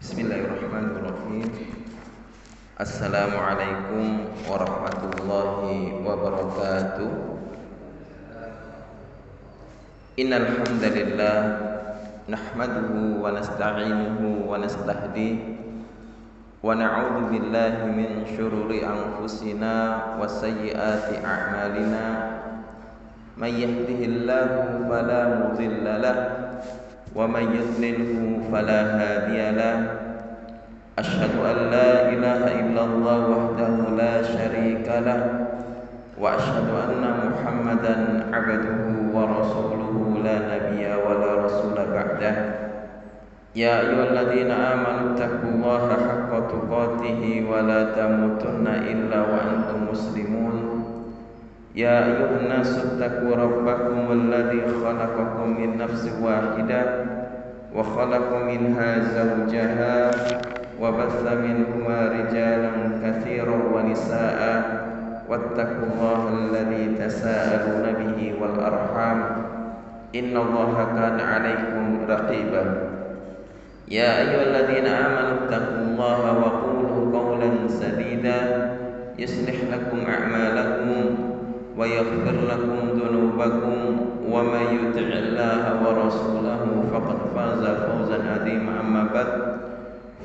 Bismillahirrahmanirrahim. Assalamualaikum warahmatullahi wabarakatuh. Innal hamdalillah nahmaduhu wa nasta'inuhu wa nastahdihi wa na'udzu billahi min syururi anfusina wa sayyiati a'malina. May yahdihillahu fala mudilla lahu wa may yudlilhu fala hadiya lahu. Asyhadu an la ilaha illallah wahdahu la syarika lah wa asyhadu anna Muhammadan abduhu wa rasuluhu la nabiyya wa la rasula ba'dah. Ya ayyuhalladzina amanu taqullaha haqqa tuqatih wa la tamutunna illa wa antum muslimun. Ya ayyuhan nasu taqu rabbakum alladzi khalaqakum min nafsin wahidah wa khalaqa minha zawjaha wa batha minhuma rijalan katsiran wa nisaa'a wattaqullaha alladzi tasaaluna bihi wal arham innallaha kana 'alaikum raqiba. Ya ayyuhalladzina amanu taqullaha wa qulu qawlan sadida yuslih lakum a'malakum wa yaghfir lakum dhunubakum wa may yuti'illaha wa rasulahu faqad faza fawzan 'azima. Amma ba'd,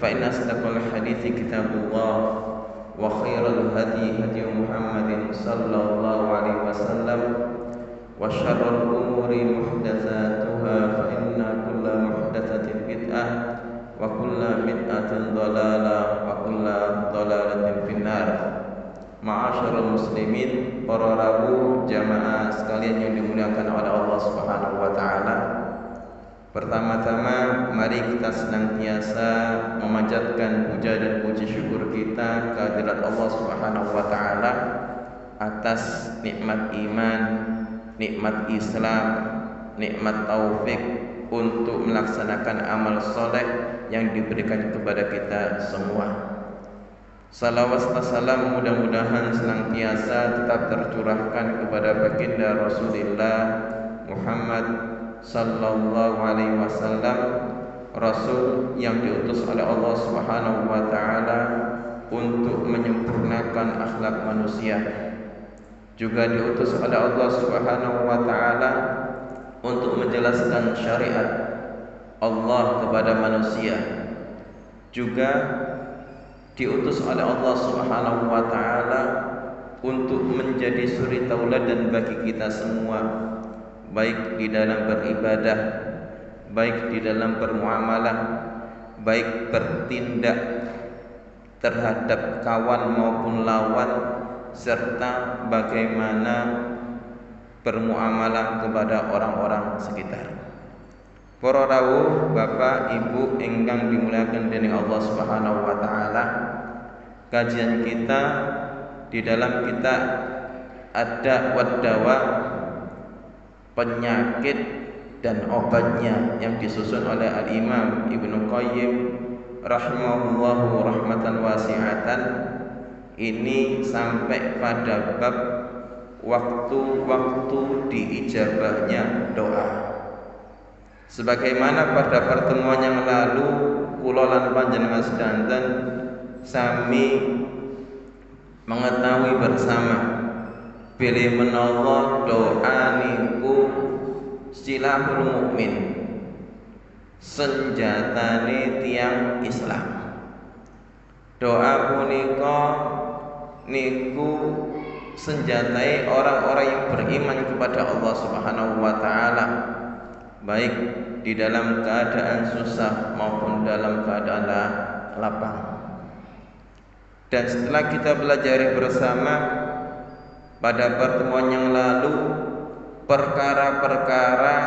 fa inna asdaqal hadithi kitabullah wa khairal hadi hadi Muhammadin sallallahu alaihi wasallam wa syarrul umuri muhdatsatuha fa inna kulla muhdatsatin bid'ah wa kulla bid'atin dhalalah wa kulla dhalalatin finnar. Ma'asyiral muslimin, para rabu jamaah sekalian yang dimuliakan oleh Allah Subhanahu wa taala. Pertama-tama mari kita senantiasa memanjatkan puja dan puji syukur kita kehadirat Allah Subhanahu wa taala atas nikmat iman, nikmat Islam, nikmat taufik untuk melaksanakan amal soleh yang diberikan kepada kita semua. Salawat dan salam mudah-mudahan senantiasa tetap tercurahkan kepada baginda Rasulullah Muhammad sallallahu alaihi wasallam, Rasul yang diutus oleh Allah Subhanahu wa taala untuk menyempurnakan akhlak manusia, juga diutus oleh Allah Subhanahu wa taala untuk menjelaskan syariat Allah kepada manusia, juga diutus oleh Allah Subhanahu wa taala untuk menjadi suri tauladan bagi kita semua, baik di dalam beribadah, baik di dalam bermuamalah, baik bertindak terhadap kawan maupun lawan, serta bagaimana bermuamalah kepada orang-orang sekitar. Para rawuh, bapak, ibu ingkang dimuliakan dening Allah Subhanahu wa taala, kajian kita di dalam kita ada wadawa, penyakit dan obatnya, yang disusun oleh Al-Imam Ibnu Qayyim rahimahullahu rahmatan wasi'atan. Ini sampai pada bab waktu-waktu diijabahnya doa. Sebagaimana pada pertemuan yang lalu kula lan panjenengan sedanten sami mengetahui bersama, bilih menawa doa niku silahul mukmin, senjatane tiang Islam. Doa punika niku senjatai orang-orang yang beriman kepada Allah Subhanahu wa taala, baik di dalam keadaan susah maupun dalam keadaan lapang. Dan setelah kita belajar bersama pada pertemuan yang lalu perkara-perkara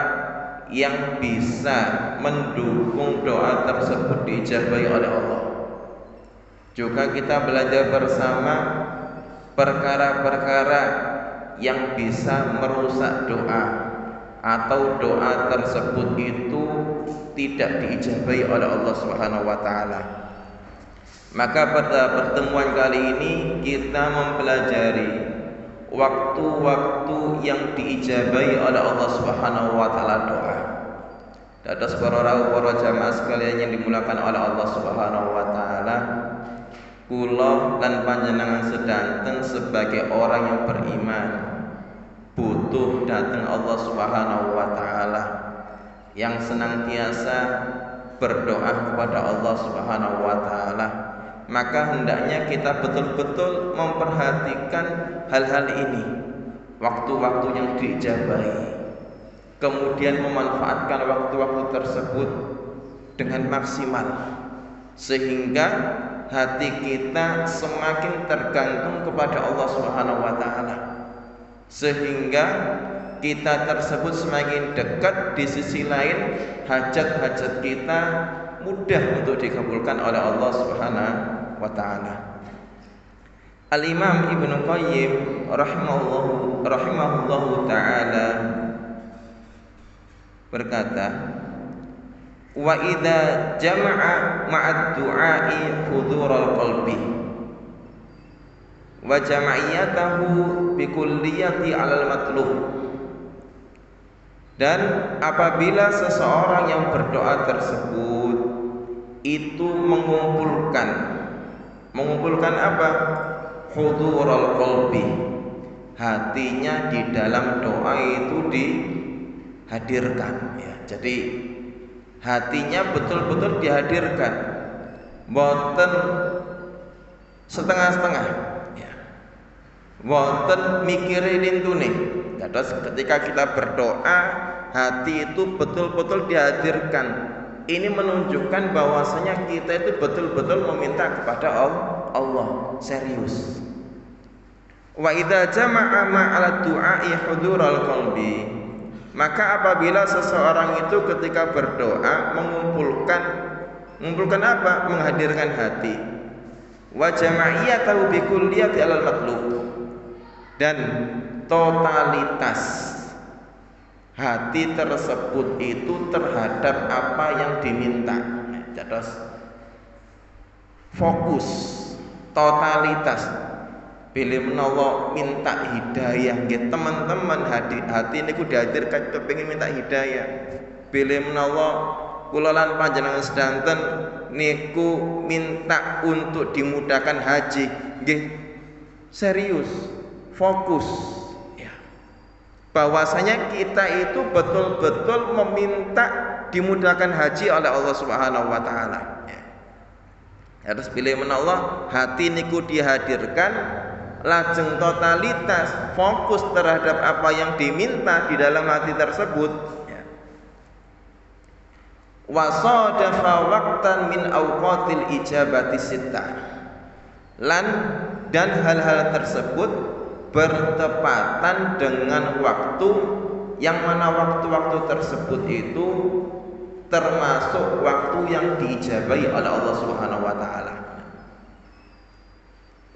yang bisa mendukung doa tersebut diijabahi oleh Allah, juga kita belajar bersama perkara-perkara yang bisa merusak doa atau doa tersebut itu tidak diijabahi oleh Allah Subhanahu wa taala. Maka pada pertemuan kali ini kita mempelajari waktu-waktu yang diijabahi oleh Allah Subhanahu wa taala doa. Dados para rawuh para jamaah sekalian yang dimuliakan oleh Allah Subhanahu wa taala, kula lan panjenengan sedanten sebagai orang yang beriman butuh datang Allah Subhanahu wa taala yang senantiasa berdoa kepada Allah Subhanahu wa taala. Maka hendaknya kita betul-betul memperhatikan hal-hal ini, waktu-waktu yang diijabahi, kemudian memanfaatkan waktu-waktu tersebut dengan maksimal sehingga hati kita semakin tergantung kepada Allah Subhanahu wa taala, sehingga kita tersebut semakin dekat. Di sisi lain hajat-hajat kita mudah untuk dikabulkan oleh Allah Subhanahu wa taala. Al-Imam Ibnu Qayyim rahimahullahu taala berkata, wa idza jama'a ma'ad du'a'i hudurul qalbi wa jama'iyatahu bi kulliyati 'alal matlub. Dan apabila seseorang yang berdoa tersebut itu mengumpulkan apa? Hudurul qalbi, hatinya di dalam doa itu dihadirkan ya. Jadi hatinya betul-betul dihadirkan, boten setengah-setengah ya, boten mikire lintune. Terus ketika kita berdoa, hati itu betul-betul dihadirkan. Ini menunjukkan bahwasanya kita itu betul-betul meminta kepada Allah, serius. Wa idza jama'a ma'al du'a'i hudurul qalbi, maka apabila seseorang itu ketika berdoa mengumpulkan apa? Menghadirkan hati. Wa jama'iyatahu bi kulliyati 'alal matlub, dan totalitas hati tersebut itu terhadap apa yang diminta. Terus fokus, totalitas. Pilih menawa minta hidayah, nggih teman-teman, hati niku dihadirkan kepengin minta hidayah. Pilih menawa kula lan panjenengan sedanten niku minta untuk dimudahkan haji, nggih serius, fokus ya. Bahwasanya kita itu betul-betul meminta dimudahkan haji oleh Allah Subhanahu wa taala ya. Harus pilih menawa hati niku dihadirkan, lajeng totalitas fokus terhadap apa yang diminta di dalam hati tersebut ya. Wa sadafa waqtan min awqatil ijabati sittah, dan hal-hal tersebut bertepatan dengan waktu yang mana waktu-waktu tersebut itu termasuk waktu yang diijabahi oleh Allah Subhanahu wa taala.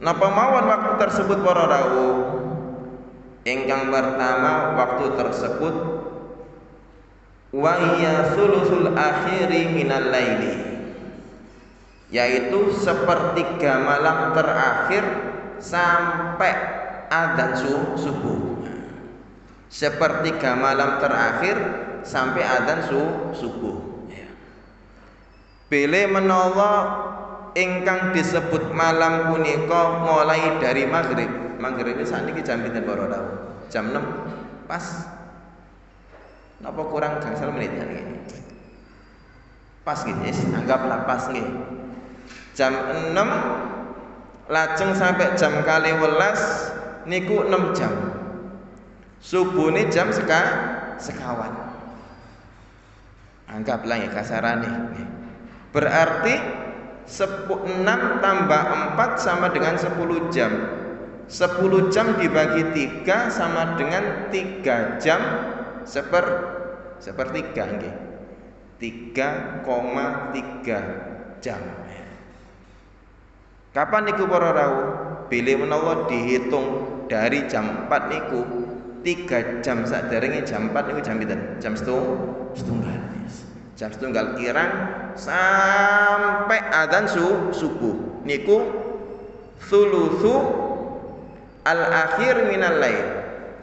Napa mawon waktu tersebut para rawuh? Ingkang pertama, waktu tersebut wa hiya thuluthul akhiri minal laili, yaitu sepertiga malam terakhir sampai adzan subuh. Sepertiga malam terakhir sampai adzan subuh. Bilih menawa ingkang disebut malam punika mulai dari maghrib. Maghrib ini saat ini jam pinten para rawuh? Jam 6 pas. Napa kurang gangsal menit niki? Pas nggih, anggaplah pas nggih. Jam 6 lajeng sampai jam 12 niku 6 jam. Subuh ini jam sekawan. Anggaplah ya kasarane. Berarti 6 tambah 4 sama dengan 10 jam. 10 jam dibagi 3 sama dengan 3 jam sepertiga nggih. 3,3 jam. Kapan niku para rawuh? Bilih menawa dihitung dari jam 4 niku 3 jam saderenge jam 4 niku jam pinten? Jam setunggal. Jam setunggal kirang sampai adzan subuh niku thulutsu al-akhir minal lail,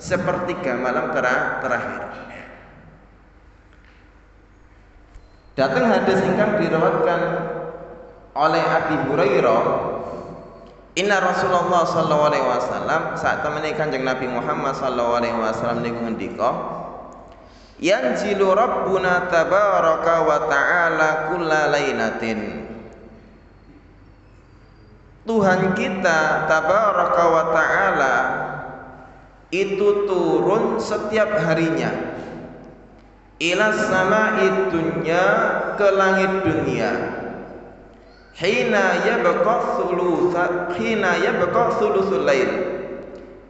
sepertiga malam terakhir. Datang hadis ingkang diriwayatkan oleh Abi Hurairah, inna Rasulullah sallallahu alaihi wasallam, saat temene Kanjeng Nabi Muhammad sallallahu alaihi wasallam niku ngendika, yanzilu rabbuna tabaraka wa ta'ala kulla lailatin. Tuhan kita tabaraka wa ta'ala itu turun setiap harinya ila sama'i dunya, ke langit dunia, hina yabqa thuluthul lail,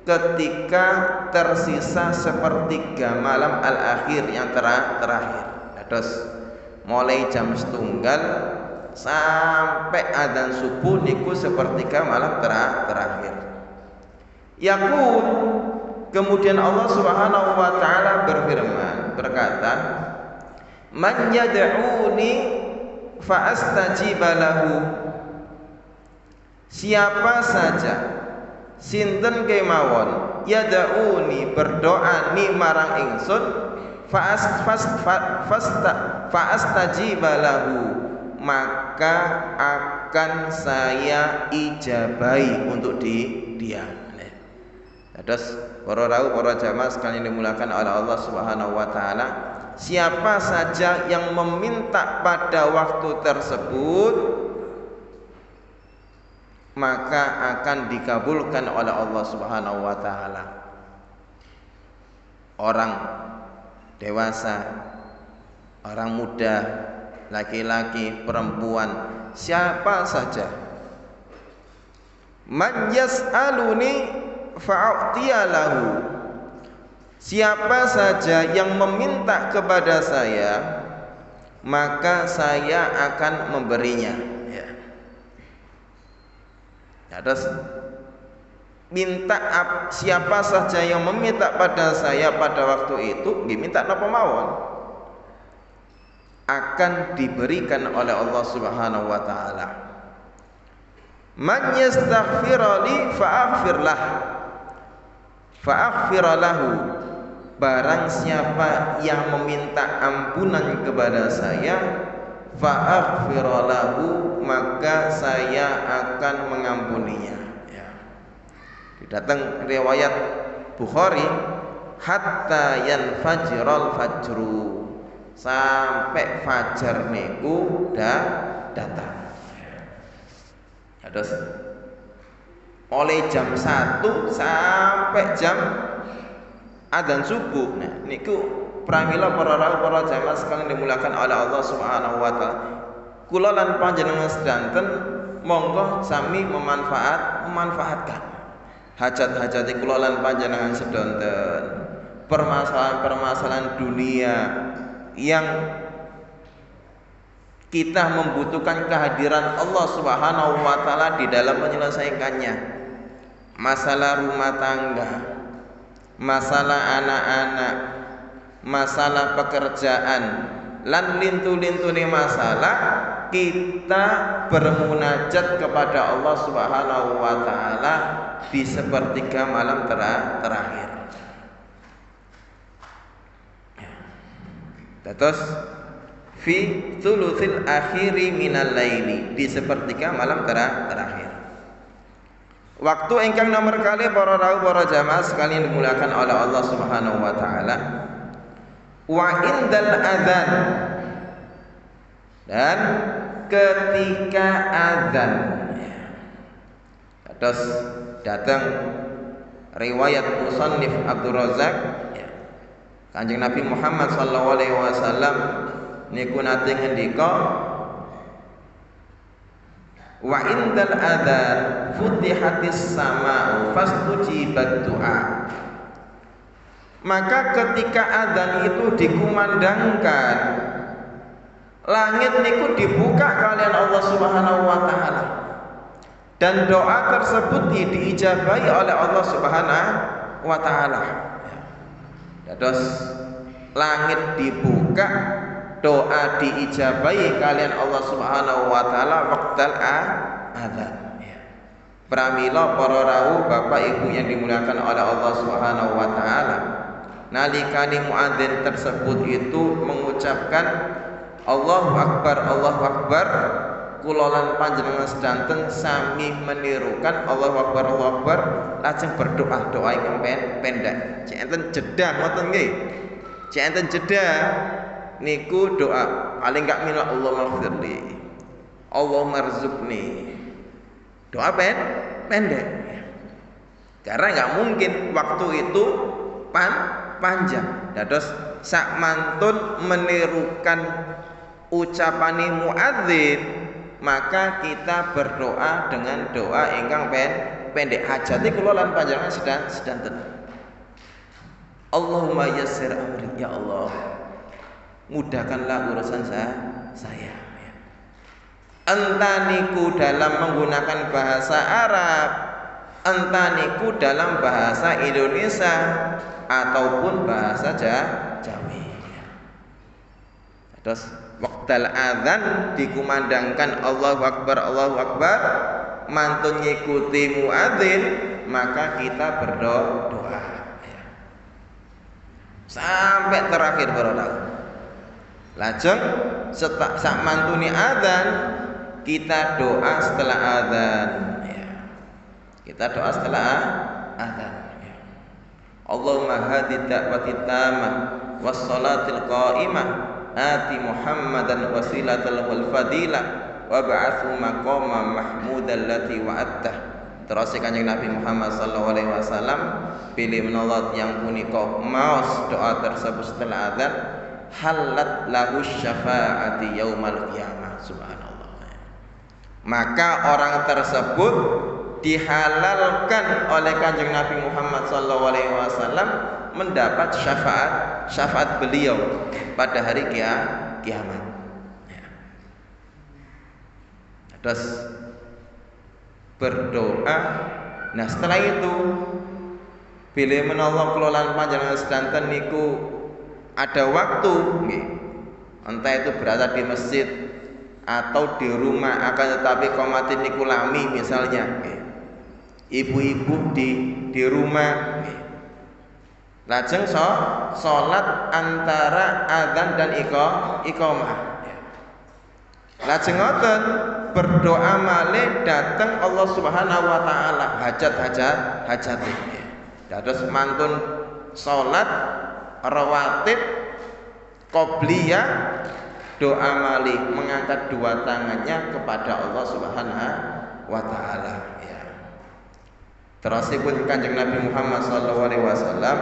ketika tersisa sepertiga malam al-akhir yang terakhir. Terus mulai jam setunggal sampai adzan subuh niku sepertiga malam terakhir. Yaqul, kemudian Allah Subhanahu wa taala berfirman, berkata, man yad'uni fa astajiba lahu. Siapa saja sinten kemawon yad'uni, berdoa ni marang ingsun, fa astajiba lahu, maka akan saya ijabai untuk dia. Terus para rawuh, para jamaah sekalian dimulakan oleh Allah Subhanahu wa taala, siapa saja yang meminta pada waktu tersebut maka akan dikabulkan oleh Allah Subhanahu wa taala. Orang dewasa, orang muda, laki-laki, perempuan, siapa saja, man yas'aluni fa'u'tiyalahu, siapa saja yang meminta kepada saya maka saya akan memberinya. Terus minta siapa saja yang meminta pada saya pada waktu itu, diminta napa mawon, akan diberikan oleh Allah Subhanahu wa taala. Man yastaghfirli fa'aghfir lahu, barang siapa yang meminta ampunan kepada saya, fa'aghfir lahu, maka saya akan mengampuninya. Datang riwayat Bukhari, hatta yanfajiral fajru, sampai fajar niku datang. Terus oleh jam 1 sampai jam adzan subuh. Nah, niku pramila para rawuh, para jamaah sekalian dimulakan oleh Allah Subhanahu wa taala. Kula lan panjenengan sedanten monggo sami memanfaatkan hajat-hajat kula lan panjenengan sedanten, permasalahan-permasalahan dunia yang kita membutuhkan kehadiran Allah Subhanahu wa taala di dalam menyelesaikannya. Masalah rumah tangga, masalah anak-anak, masalah pekerjaan, lan lintu-lintune masalah, kita bermunajat kepada Allah Subhanahu wa taala di sepertiga malam terakhir. Terus fi thuluthil akhiri minal laili, di sepertiga malam terakhir. Waktu ingkang nomor kali para rawuh, para jamaah sekalian dimuliakan oleh Allah Subhanahu wa taala. Wa indal adzan, dan ketika adzan. Terus datang riwayat musannif Abdul Razak, Kanjeng Nabi Muhammad sallallahu alaihi wasallam niku nate ngendika, wa indal adzan futihatis sama'u fastujibat du'a. Maka ketika adzan itu dikumandangkan, langit niku dibuka kalian Allah Subhanahu wa taala, dan doa tersebut diijabahi oleh Allah Subhanahu wa taala. Terus langit dibuka, doa diijabahi kalian Allah Subhanahu wa taala waqtal adzan. Pramila para rawuh, bapak ibu yang dimuliakan oleh Allah Subhanahu wa taala, nalikane muadzin tersebut itu mengucapkan Allahu Akbar. Kula lan panjenengan sedanten sami menirukan Allahu Akbar, lajeng berdoa doa ingkang pendek. Cek enten jeda ngoten nggih. Cek enten jeda niku doa paling gak mila Allahumma ighfirli, Allahumma rzuqni. Doa pendek. Karena nggak mungkin waktu itu panjang. Dados sak mantun menirukan ucapani muadzin, maka kita berdoa dengan doa ingkang pendek. Hajati kula lan panjenengan sedanten. Allahumma yassir amri, ya Allah, mudahkanlah urusan saya. Entaniku dalam menggunakan bahasa Arab, entaniku dalam bahasa Indonesia ataupun bahasa Jawi. Terus waqtal adzan dikumandangkan Allahu Akbar, mantun ngikuti muadzin, maka kita berdoa sampai terakhir berdoa. Lajeng sak mantuni adzan kita doa setelah adzan. Kita doa setelah adzan. Allahumma hadi da'wati tammah was salatil qa'imah ati Muhammadan wasilatal wal fadilah wa ba'athu maqama mahmudan lati wa'attah. Terus Kanjeng Nabi Muhammad sallallahu alaihi wasallam pilih menolot yang punika maos doa tersebut setelah adzan, halat lahu syafa'ati yaumal qiyamah. Subhanallah. Maka orang tersebut dihalalkan oleh Kanjeng Nabi Muhammad SAW mendapat syafaat beliau pada hari kiamat. Terus berdoa. Nah setelah itu bila menolong kelolaan panjenengan sedanten niku ada waktu, entah itu berada di masjid atau di rumah, akan tetapi komatin niku lami misalnya, ibu-ibu di rumah, lajeng sholat antara adzan dan iqamah. Lajeng ngoten berdoa malih dateng Allah Subhanahu wa taala hajat. Dados mantun sholat rawatib qobliyah, doa malih mengangkat dua tangannya kepada Allah Subhanahu wa taala. Terusipun Kanjeng Nabi Muhammad sallallahu alaihi wasallam,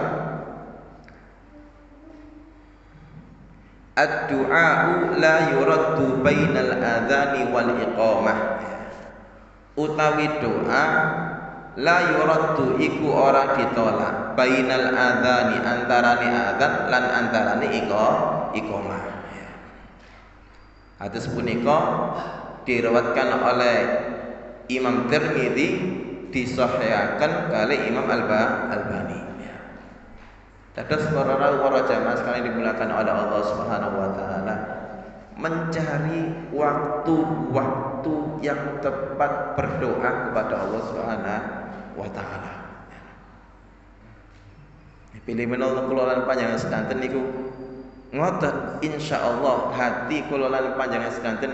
ad-du'a'u la yuraddu bainal adzani wal iqamah. Utawi doa la yuraddu iku ora ditolak bainal adzani antarane adzan lan antarane iqamah. Hadis punika diriwayatkan oleh Imam Tirmidzi, disahihaken kali Imam Albani. Dados para jamaah sekalian dimuliakan oleh Allah Subhanahu wa taala, mencari waktu-waktu yang tepat berdoa kepada Allah Subhanahu wa taala. Pilih menolong kelolaan panjangan sedanten niku ngoten, insyaallah hati kelolaan panjangan sedanten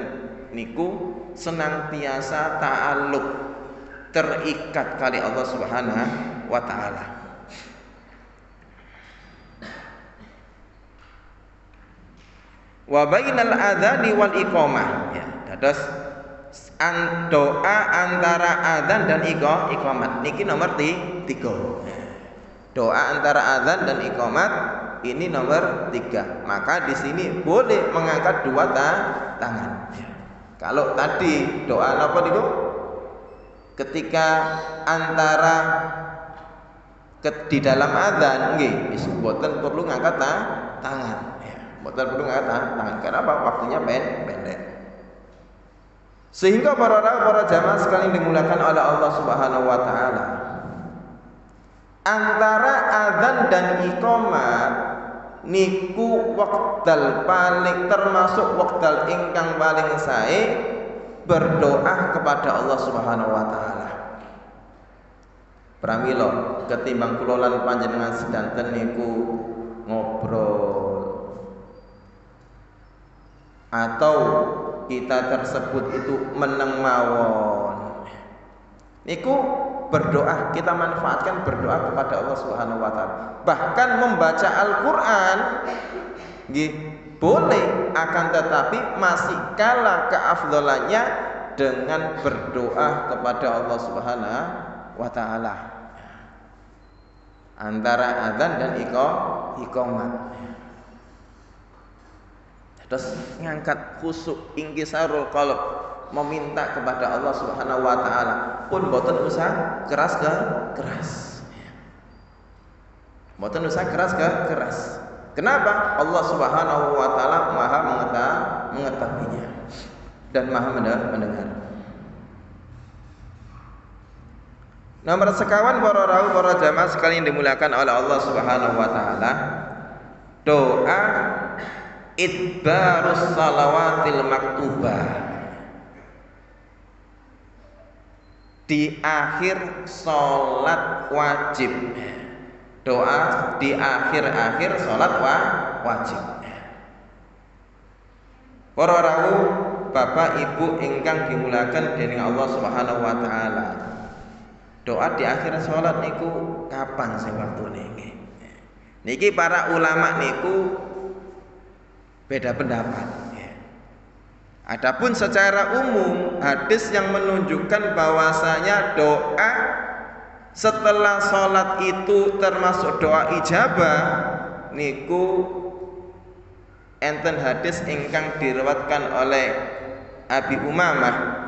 niku senantiasa ta'alluq, terikat kali Allah Subhanahu wa taala. Wa bainal adzani wal iqamah. Dados doa antara adzan dan iqamat niki nomor 3. Doa antara adzan dan iqamat ini nomor 3. Maka di sini boleh mengangkat dua tangan. Kalau tadi doa apa niku? Ketika antara di dalam adzan nggih boten perlu ngangkat tangan. Boten perlu ngangkat tangan. Kenapa? Waktunya pendek. Sehingga para jamaah sekalian dimuliakan oleh Allah Subhanahu wa taala, antara adzan dan iqamah niku wekdal paling termasuk wekdal ingkang paling sae berdoa kepada Allah Subhanahu wa taala. Pramila ketimbang kula lan panjenengan sedanten niku ngobrol atau kita tersebut itu meneng mawon, niku berdoa, kita manfaatkan berdoa kepada Allah Subhanahu wa taala. Bahkan membaca Al-Qur'an nggih boleh, akan tetapi masih kalah keafdalannya dengan berdoa kepada Allah Subhanahu wa taala antara adzan dan iqamat. Terus ngangkat khusuk, ingkisarul qalb, meminta kepada Allah Subhanahu wa taala pun boten usah keras ke keras. Boten usah keras ke keras. Kenapa? Allah Subhanahu wa taala Maha mengetahuinya dan Maha mendengar. Nomor sekawan para rawuh para jamaah sekalian dimuliakan oleh Allah Subhanahu wa taala, doa idbarus salawatil maktubah di akhir sholat wajib. Doa di akhir sholat wajib. Para rawuh bapak ibu ingkang dimuliakan dening Allah Subhanahu wa taala, doa di akhir sholat niku kapan sing waktune nggih? Niki para ulama niku beda pendapat. Adapun secara umum hadis yang menunjukkan bahwasanya doa setelah sholat itu termasuk doa ijabah niku enten hadis ingkang diriwayatkan oleh Abi Umamah,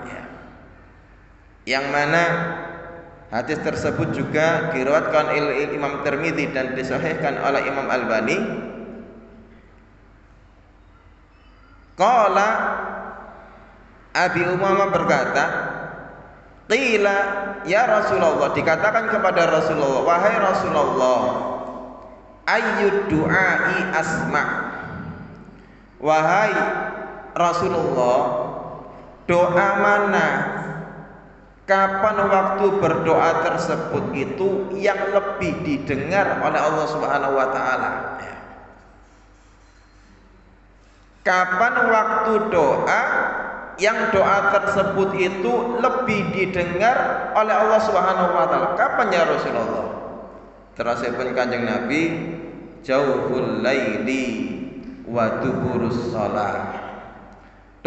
yang mana hadis tersebut juga diriwayatkan oleh Imam Tirmidzi dan disahihkan oleh Imam Albani. Qala Abi Umamah berkata, qila ya Rasulullah, dikatakan kepada Rasulullah, wahai Rasulullah, ayyud du'ai asma', wahai Rasulullah, doa mana, kapan waktu berdoa tersebut itu yang lebih didengar oleh Allah Subhanahu wa taala? Kapan waktu doa yang doa tersebut itu lebih didengar oleh Allah Subhanahu wa taala? Kapan ya Rasulullah? Terasipun Kanjeng Nabi, jauhul laili wa duburus shalah.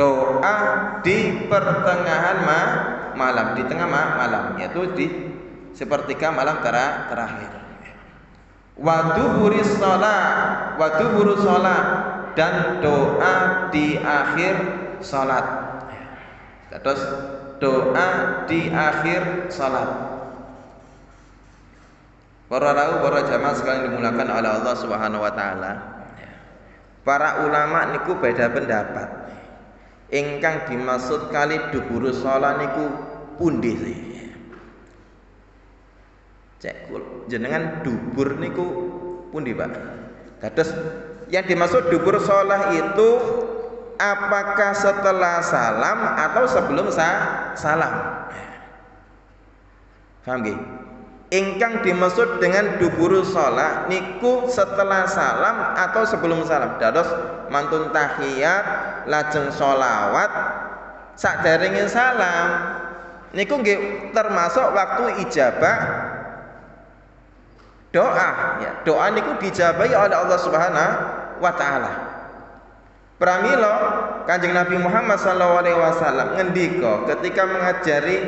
Doa di pertengahan malam, di tengah malam, yaitu di sepertiga malam terakhir. Wa duburus shalah, dan doa di akhir salat. Terus doa di akhir salat. Para rawuh, para jamaah sekalian dimuliakan oleh Allah Subhanahu wa taala, para ulama niku beda pendapat. Ingkang dimaksud kali duburu salat niku pundi sih? Cek jenengan dubur niku pundi, Pak? Kados yang dimaksud dubur shalah itu apakah setelah salam atau sebelum salam? Paham nggih? Ingkang dimaksud dengan dubur shalah niku setelah salam atau sebelum salam. Dados mantun tahiyat lajeng sholawat sakderenge salam niku nggih termasuk waktu ijabah doa, ya. Doa niku dijabahi oleh Allah Subhanahu wa taala. Pramila Kanjeng Nabi Muhammad sallallahu alaihi wasallam ngendika ketika mengajari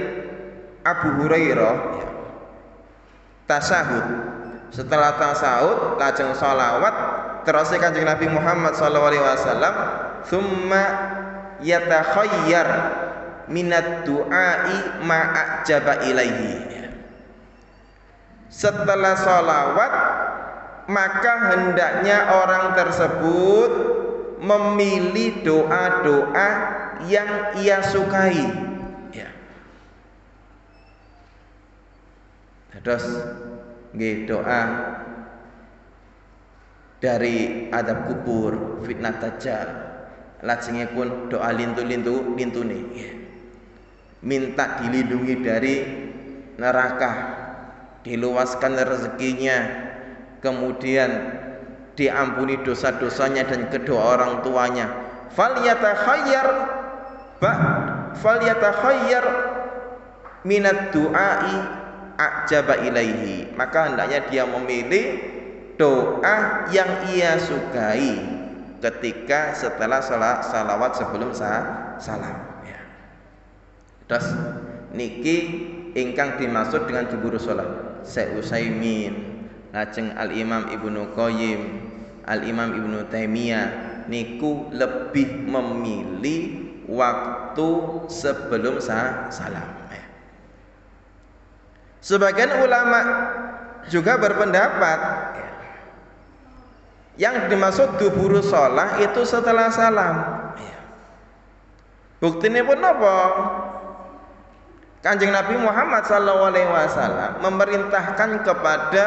Abu Hurairah, ya, tasyahud. Setelah tasyahud lajeng sholawat, terus Kanjeng Nabi Muhammad sallallahu alaihi wasallam tsumma yatakhayyar minad du'ai ma'ajaba ilaihi. Setelah sholawat maka hendaknya orang tersebut memilih doa-doa yang ia sukai, ya. Terus nggih doa dari adab kubur, fitnah dajjal, lajengipun doa lintune, ya. Minta dilindungi dari neraka, diluaskan rezekinya, kemudian diampuni dosa-dosanya dan kedua orang tuanya, falyatakhayyar minad du'ai a'jaba ilaihi, maka hendaknya dia memilih doa yang ia sukai ketika setelah salawat sebelum salam ya. Terus niki ingkang dimaksud dengan dubur salat Syekh Utsaimin, lajeng Al-Imam Ibnu Qayyim, Al-Imam Ibnu Taimiyah niku lebih memilih waktu sebelum salam ya. Sebagian ulama juga berpendapat ya, yang dimaksud dubur shalah itu setelah salam ya. Buktine pun apa? Kanjeng Nabi Muhammad SAW memerintahkan kepada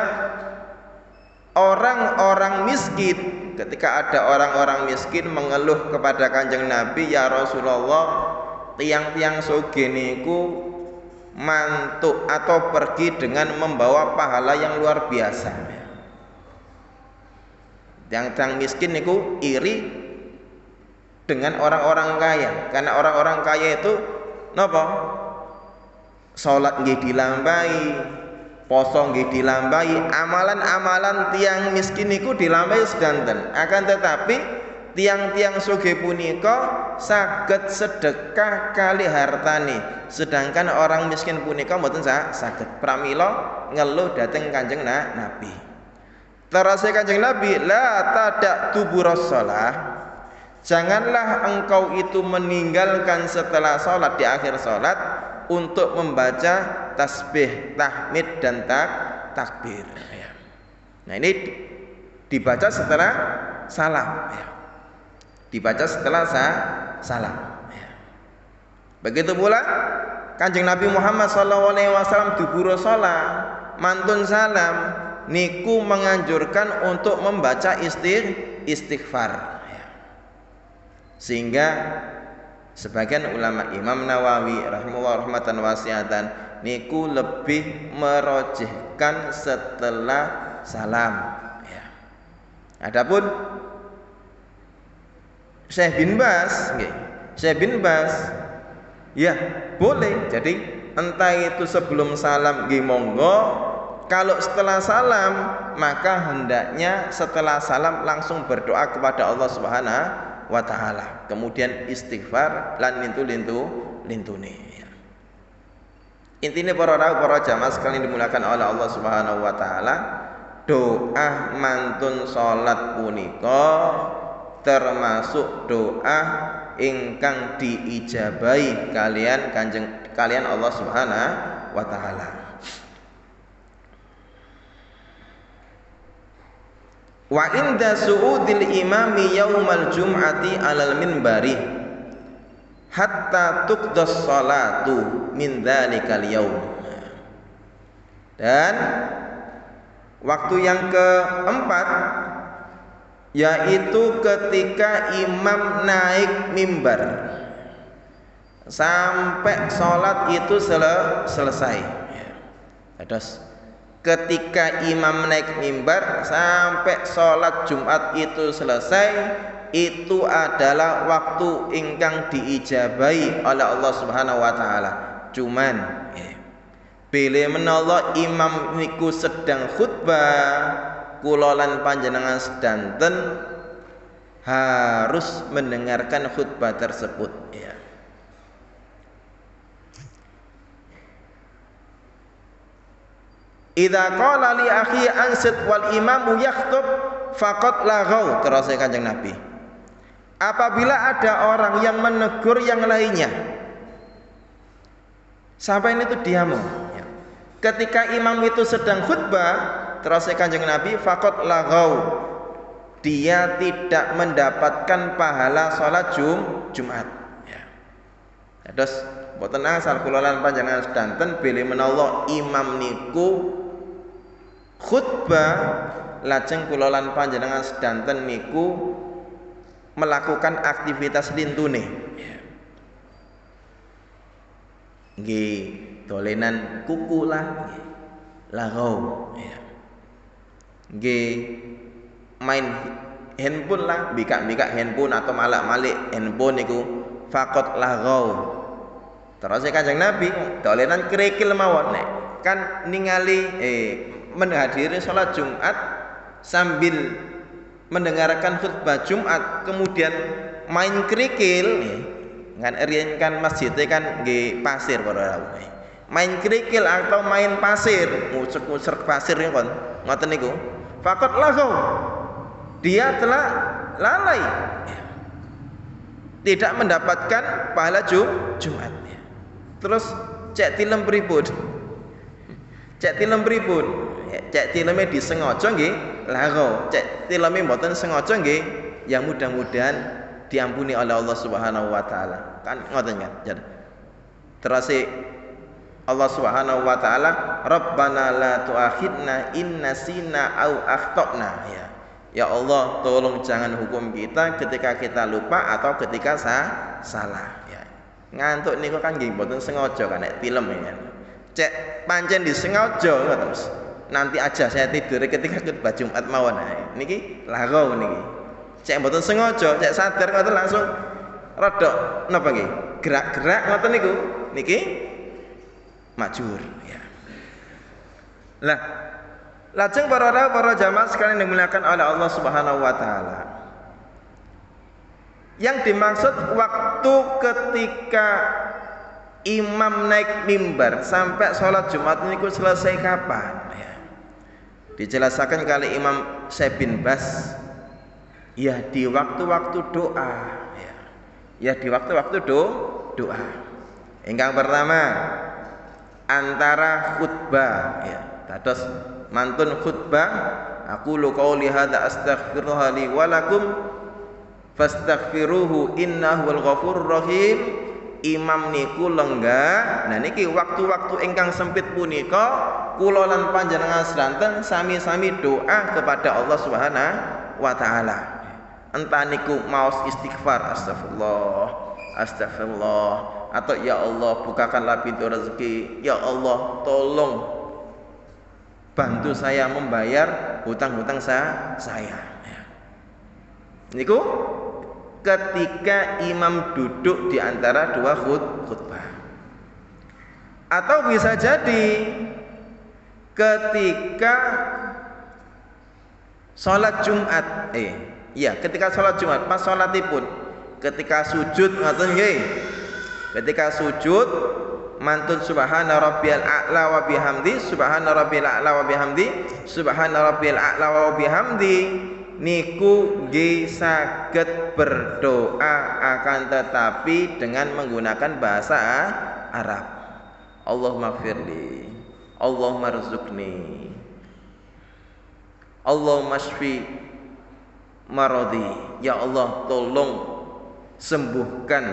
orang-orang miskin, ketika ada orang-orang miskin mengeluh kepada Kanjeng Nabi, ya Rasulullah, tiang-tiang sugih niku mantuk atau pergi dengan membawa pahala yang luar biasa. Tiang-tiang miskin niku iri dengan orang-orang kaya, karena orang-orang kaya itu napa? Salat nggih dilambai, poso nggih dilambai, amalan-amalan tiang miskin niku dilambai sedanten. Akan tetapi tiang-tiang sugih punika saged sedekah kali hartane, sedangkan orang miskin punika mboten saged. Pramila ngeluh dhateng Kanjeng Nabi. Terus Kanjeng Nabi, la tadak duburas shalah, janganlah engkau itu meninggalkan setelah salat, di akhir salat, untuk membaca tasbih, tahmid dan takbir. Nah ini dibaca setelah salam. Dibaca setelah salam. Begitu pula Kanjeng Nabi Muhammad SAW dubur shalah, mantun salam niku menganjurkan untuk membaca istighfar. Sehingga sebagian ulama, Imam Nawawi rahimahullah rahmatan wasiatan, niku lebih merojihkan setelah salam ya. Adapun Syekh bin Baz ya boleh, jadi entah itu sebelum salam nggih monggo, kalau setelah salam maka hendaknya setelah salam langsung berdoa kepada Allah Subhanahu wa ta'ala, kemudian istighfar lan lintune ya. Intinya para jamaah sekalian dimulakan oleh Allah Subhanahu wa ta'ala, doa mantun salat punika termasuk doa ingkang diijabahi kalian Allah Subhanahu wa ta'ala. Wa inda su'udil imami yaumal jum'ati alal minbari hatta tuqdas salatu min dzalikal yaum. Dan waktu yang keempat yaitu ketika imam naik mimbar sampai sholat itu selesai. Terus ketika imam naik mimbar sampai sholat Jumat itu selesai, itu adalah waktu ingkang diijabahi oleh Allah Subhanahu wa ta'ala. Cuman bila menawa imam niku sedang khutbah, kula lan panjenengan sedanten harus mendengarkan khutbah tersebut ya. Idza qala li akhi ansit wal imamu yakhtub faqad laghaw, terus Kanjeng Nabi, apabila ada orang yang menegur yang lainnya sampai itu diam ya. Ketika imam itu sedang khutbah, terus Kanjeng Nabi, faqad laghaw, dia tidak mendapatkan pahala sholat Jumat ya. Terus mboten asal kula lan panjenengan sedanten bilih menawa imam niku khutbah lajeng kula lan panjenengan sedanten niku melakukan aktivitas lintune nggih, dolenan kuku lah nggih, laghaw ya. Nggih, main handphone lah, bikak-bikak handphone atau malak-malik handphone niku faqat laghau. Terus Kanjeng Nabi dolenan kerikil mawon nek kan ningali menghadiri salat Jumat sambil mendengarkan khutbah Jumat kemudian main kerikil kan riyen kan masjidnya kan nggih pasir para rawuh. Main kerikil atau main pasir, ngusek-ngusek pasir niku ngoten niku. Faqat laghau. Dia telah lalai. Tidak mendapatkan pahala Jumat. Terus cek tilem pripun? Cek tilem pripun? Cek tileme disengaja nggih laghau. Cek tileme mboten sengaja nggih ya mudah-mudahan diampuni oleh Allah Subhanahu wa taala. Kan ngoten kan. Terus Allah Subhanahu wa taala, Rabbana la tu'akhidna in nasina au akhtana ya. Ya Allah, tolong jangan hukum kita ketika kita lupa atau ketika salah ya. Ngantuk niku kan nggih mboten sengaja kan nek film ya. Cek pancen disengaja terus. Nanti aja saya tidur ketika khutbah Jumat mawon. Nah, niki laghau niki. Cek mboten sengaja, cek sadar ngoten langsung rada napa nggih? Gerak-gerak ngoten niku. Niki majur ya. Lah, lajeng para jamaah sekalian dimuliakan oleh Allah Subhanahu wa taala. Yang dimaksud waktu ketika imam naik mimbar sampai sholat Jumat niku selesai kapan ya. Dijelaskan kali Imam Syekh bin Bas ya di waktu-waktu doa ya. Ya di waktu-waktu doa. Ingkang pertama antara khutbah ya. Dados mantun khutbah aku qauli hadza astaghfirullah li wa lakum fastaghfiruhu innahu ghafurur rahim. Imam niku lenggah. Nah niki waktu-waktu ingkang sempit punika kula lan panjenengan sedanten sami-sami doa kepada Allah Subhanahu wa taala. Entah niku maos istighfar astagfirullah atau ya Allah bukakanlah pintu rezeki, ya Allah tolong bantu saya membayar hutang-hutang saya. Niku ketika imam duduk di antara dua khutbah. Atau bisa jadi ketika sholat Jumat ketika sholat Jumat pas sholatipun ketika sujud ngoten nggih. Ketika sujud mantun subhana rabbiyal a'la wa bihamdi subhana rabbiyal a'la wa bihamdi subhana rabbiyal a'la wa bihamdi niku nggih saged berdoa akan tetapi dengan menggunakan bahasa Arab. Allahumma firli, Allahumma rzuqni, Allahumma shfi maradi. Ya Allah tolong sembuhkan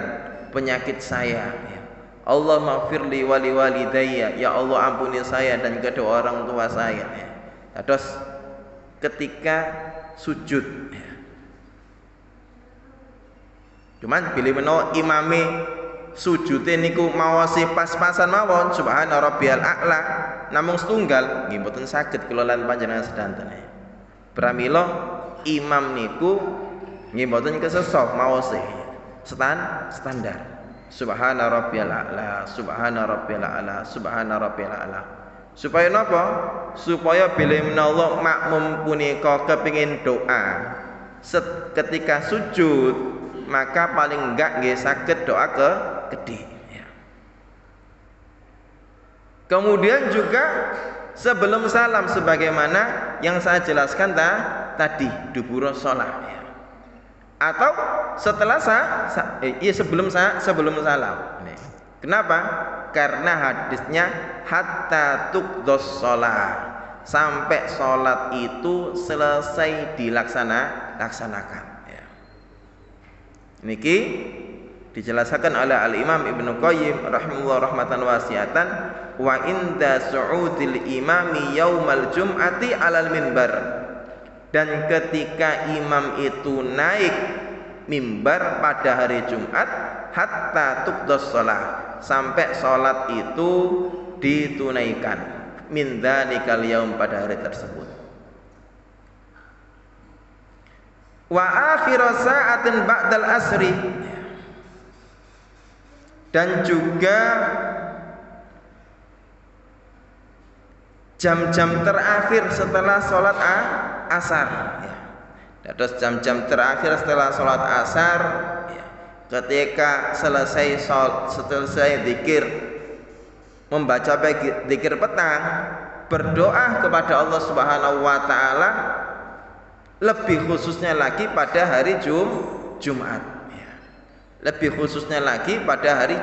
penyakit saya ya. Allahumma firli wali walidayya. Ya Allah ampuni saya dan kedua orang tua saya ya. Terus ketika sujud ya. Cuman bilih menawa imame sujude niku mawase pas-pasan mawon subhana rabbiyal a'la namung setunggal nggih mboten saged kula lan panjenengan sedanten. Pramila imam niku nggih mboten kesesok mawase standar subhana rabbiyal a'la subhana rabbiyal a'la subhana rabbiyal a'la. Supaya napa? Supaya bila menawa makmum punika kepingin doa ketika sujud maka paling enggak nggih saged doa gede ya. Kemudian juga sebelum salam sebagaimana yang saya jelaskan tadi dubur shalah ya. Atau setelah sebelum salam. Kenapa? Karena hadisnya hatta tuqdos shalah, sampai sholat itu selesai dilaksanakan ya. Niki dijelaskan oleh Al-Imam Ibnu Qayyim rahimahullah rahmatan wasiatan wa inda su'udil imami yaumal jum'ati alal minbar. Dan ketika imam itu naik mimbar pada hari Jumat hatta tuqdos shalah, sampai sholat itu ditunaikan min dzalikal yaum pada hari tersebut. wa akhir sa'atin ba'dal asri, dan juga jam-jam terakhir setelah sholat asar. Terus jam-jam terakhir setelah sholat asar, ketika selesai zikir, membaca zikir petang, berdoa kepada Allah Subhanahu wa taala, lebih khususnya lagi pada hari Jumat. Lebih khususnya lagi pada hari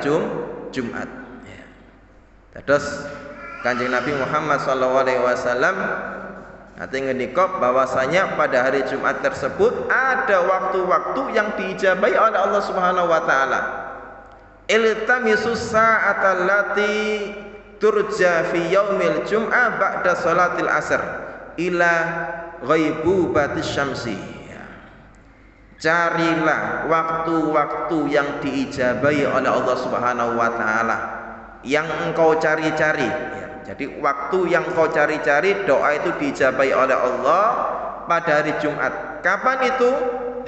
Jumat. Terus Kanjeng Nabi Muhammad SAW nanti ngendika bahwasanya pada hari Jumat tersebut ada waktu-waktu yang diijabahi oleh Allah Subhanahu wa taala. Iltamisus sa'atal lati turja fi yaumil jum'ah ba'da salatil asr ila ghaibubatis syamsi. Carilah waktu-waktu yang diijabahi oleh Allah Subhanahu wa taala, yang engkau cari-cari. Jadi waktu yang kau cari-cari, doa itu diijabahi oleh Allah pada hari Jumat. Kapan itu?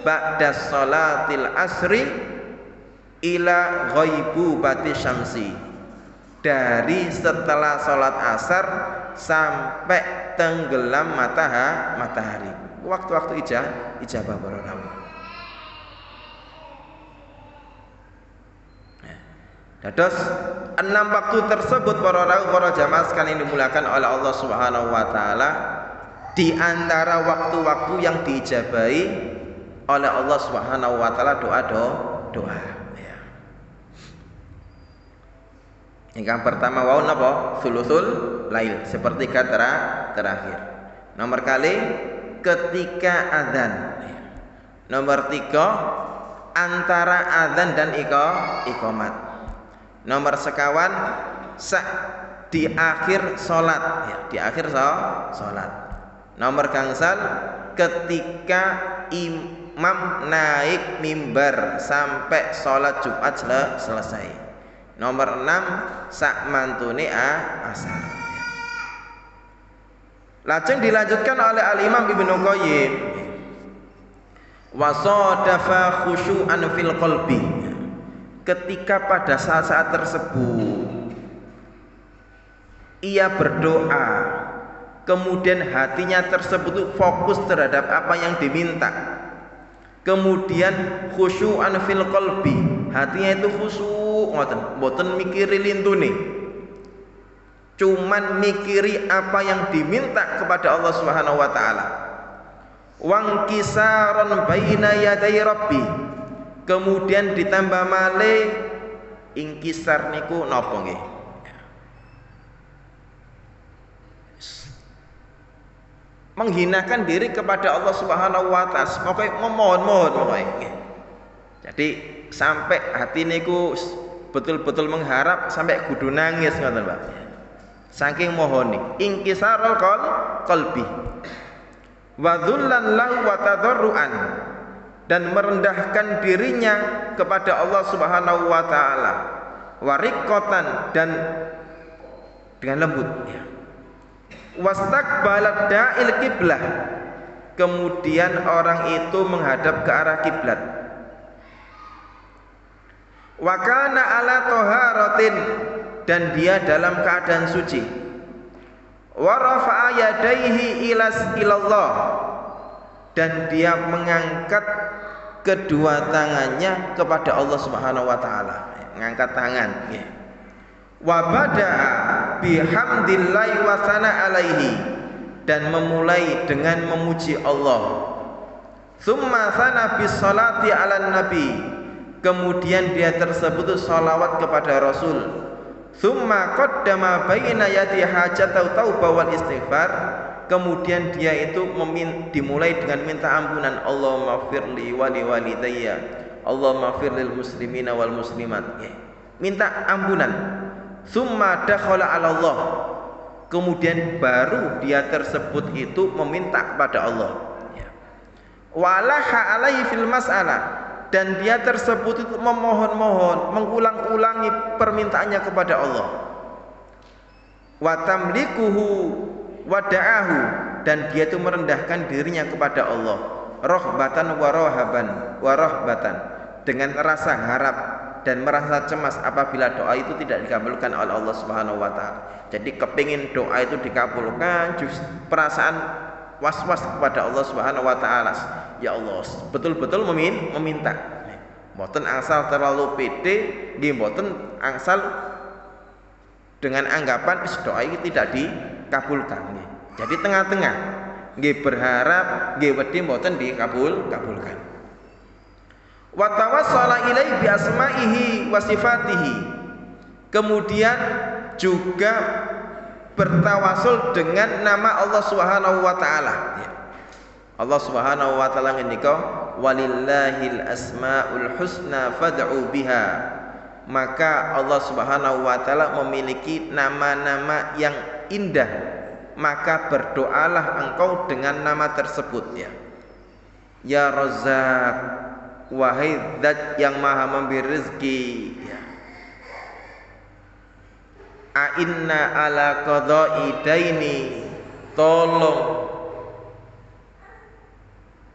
Ba'da sholatil asri ila ghaibubati syamsi. Dari setelah sholat asar sampai tenggelam matahari. Waktu-waktu ijabah barakallahu. Terus 6 waktu tersebut para jamaah sekalian dimulakan oleh Allah Subhanahu wa taala, di antara waktu-waktu yang diijabahi oleh Allah Subhanahu wa taala doa. Yang pertama wau napa? Sulusul lail, sepertiga terakhir. Nomor kali ketika azan. Nomor 3 antara azan dan iqamat. Nomor sekawan di akhir sholat, di akhir sholat. Nomor gangsal ketika imam naik mimbar sampai sholat Jumat selesai. Nomor 6 sak mantune asar. Lajeng dilanjutkan oleh Al-Imam Ibnu Qayyim, wasadafa khusyu'an fil qalbi. Ketika pada saat-saat tersebut ia berdoa, kemudian hatinya tersebut fokus terhadap apa yang diminta, kemudian khusyu'an fil qalbi, hatinya itu khusyuk ngoten, mboten mikiri lintune, cuman mikiri apa yang diminta kepada Allah Subhanahu wa taala. Wangkisaron baina yaday rabbi, kemudian ditambah malih ingkisar niku napa nggih? Menghinakan diri kepada Allah Subhanahu wa taala, pokoknya memohon pokoknya. Jadi sampai hati niku betul-betul mengharap sampai kudu nangis ngoten, Pak. Saking mohoni, ingkisarul qalbi. Wa dzullan lahu wa tadarruan, dan merendahkan dirinya kepada Allah Subhanahu wa taala, wariqatan, dan dengan lembut, wastaqbalat da'il qiblah, kemudian orang itu menghadap ke arah kiblat. Wa kana ala taharatin, dan dia dalam keadaan suci. Wa rafa'a yadayhi ilallah, dan dia mengangkat kedua tangannya kepada Allah Subhanahu wa taala, mengangkat tangan. Wa bada'a bihamdillahi wa sana alaihi, dan memulai dengan memuji Allah. Tsumma sana bis salati ala nabi, kemudian dia tersebut salawat kepada Rasul. Tsumma qaddama baina yadi hajatau taubah wal istighfar, kemudian dia itu dimulai dengan minta ampunan. Allahumma firli wali walidayya, Allahumma firlil muslimina wal muslimat, minta ampunan. Tsumma dakhala ala Allah, kemudian baru dia tersebut itu meminta kepada Allah. Walaha alaihi fil mas'alah, dan dia tersebut itu memohon-mohon, mengulang-ulangi permintaannya kepada Allah. Wa tamlikuhu wada'ahu, dan dia itu merendahkan dirinya kepada Allah. rohbatan wa rohbatan, dengan rasa harap dan merasa cemas apabila doa itu tidak dikabulkan oleh Allah Subhanahu wa taala. Jadi kepingin doa itu dikabulkan, justru perasaan was-was kepada Allah Subhanahu wa taala. Ya Allah, betul-betul meminta. Mboten angsal terlalu pede, nggih mboten angsal dengan anggapan doa ini tidak dikabulkan. Jadi tengah-tengah, nggih berharap, nggih wedi mboten dikabulkan. Wa tawassala ilaihi bi asma'ihi wa sifatihi. Kemudian juga bertawasul dengan nama Allah Subhanahu wa taala. Allah Subhanahu wa taala ngendika walillahil asmaul husna fad'u biha. Maka Allah Subhanahu wa taala memiliki nama-nama yang indah, maka berdoalah engkau dengan nama tersebut ya. Ya Razzaq, wahai Zat yang Maha memberi rezeki ya. A'inna ala qada'i daini, tolong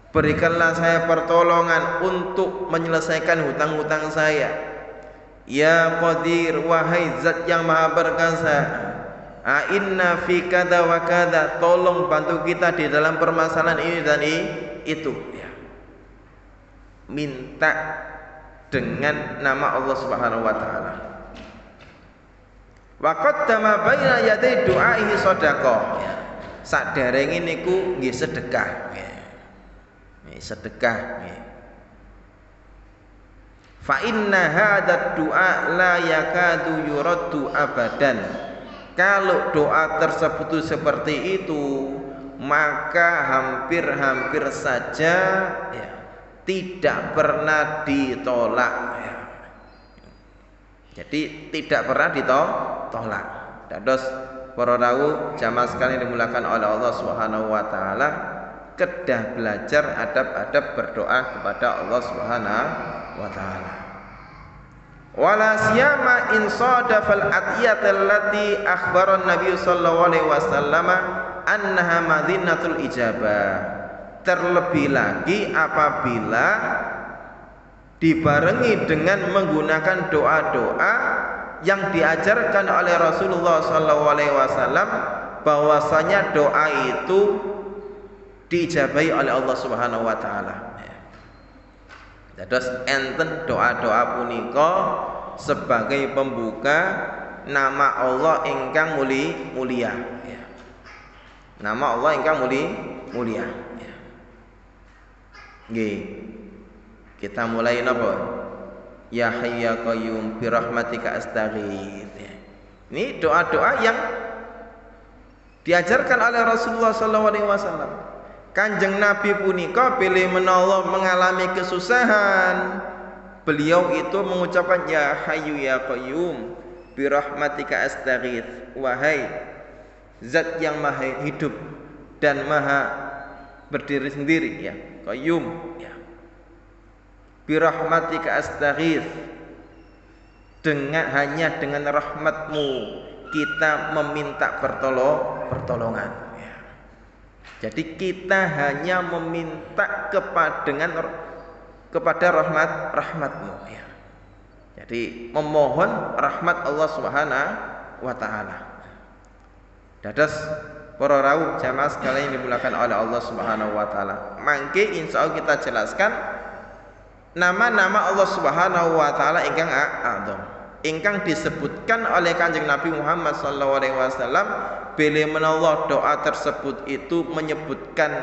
berikanlah saya pertolongan untuk menyelesaikan hutang-hutang saya. Ya Qadir, wahai Zat yang Maha perkasa, a'inna fi kada wa kada, tolong bantu kita di dalam permasalahan ini dan itu ya. Minta dengan nama Allah Subhanahu wa taala. Wa qaddama baina yaday du'aihi shadaqah. Saderenge niku nggih sedekah. Sedekah. Fa inna hadzal du'a la yakadu yuraddu abadan. Kalau doa tersebut seperti itu, maka hampir-hampir saja ya, tidak pernah ditolak ya. Jadi tidak pernah ditolak. Dados para rawuh jamaah sekalian dimulakan oleh Allah Subhanahu wa taala, kedah belajar adab-adab berdoa kepada Allah Subhanahu wa taala. Wala siyama in sadafal atiyat allati akhbara Nabi sallallahu alaihi wasallam annaha madinatul ijabah. Terlebih lagi apabila dibarengi dengan menggunakan doa-doa yang diajarkan oleh Rasulullah sallallahu alaihi wasallam, bahwasanya doa itu diijabahi oleh Allah Subhanahu wa taala. Dados enten doa-doa punika sebagai pembuka nama Allah ingkang mulia. Nama Allah ingkang mulia. Nggih. Kita mulai napa? Ya Hayyu ya Qayyum bi rahmatika astaghits. Ini doa-doa yang diajarkan oleh Rasulullah sallallahu alaihi wasallam. Kanjeng Nabi punika bilih menawa mengalami kesusahan, beliau itu mengucapkan ya Hayyu ya Qayyum bi rahmatika astaghits. Wahai Zat yang Maha hidup dan Maha berdiri sendiri ya, Qayyum ya. Bi rahmatika astaghits, hanya dengan rahmatmu kita meminta pertolongan. Jadi kita hanya meminta kepada rahmatmu ya. Jadi memohon rahmat Allah Subhanahu wa taala. Dados para rawuh jamaah sekalian yang dimulakan oleh Allah Subhanahu wa taala. Mangke insyaallah kita jelaskan nama-nama Allah Subhanahu wa taala ingkang a'dzam, ingkang disebutkan oleh Kanjeng Nabi Muhammad sallallahu alaihi wasallam. Bila menawa doa tersebut itu menyebutkan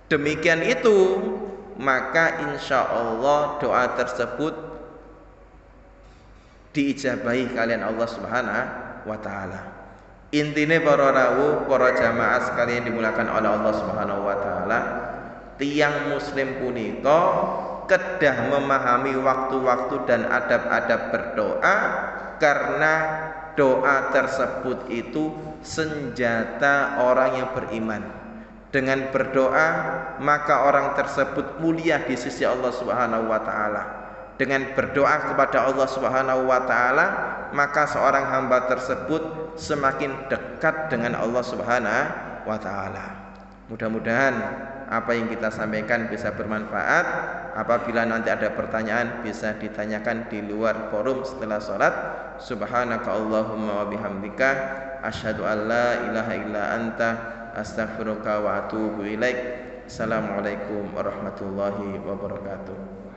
demikian itu, maka insya Allah doa tersebut diijabahi kalian Allah Subhanahu wa taala. Intine para rawuh, para jamaah sekalian dimulakan oleh Allah Subhanahu wa taala, tiyang muslim punika kedah memahami waktu-waktu dan adab-adab berdoa, karena doa tersebut itu senjata orang yang beriman. Dengan berdoa maka orang tersebut mulia di sisi Allah Subhanahu wa taala. Dengan berdoa kepada Allah Subhanahu wa taala, maka seorang hamba tersebut semakin dekat dengan Allah Subhanahu wa taala. Mudah-mudahan apa yang kita sampaikan bisa bermanfaat. Apabila nanti ada pertanyaan bisa ditanyakan di luar forum setelah sholat. Subhanaka Allahumma wa bihamdika asyhadu an la ilaha illa anta astaghfiruka wa atubu ilaik. Assalamualaikum warahmatullahi wabarakatuh.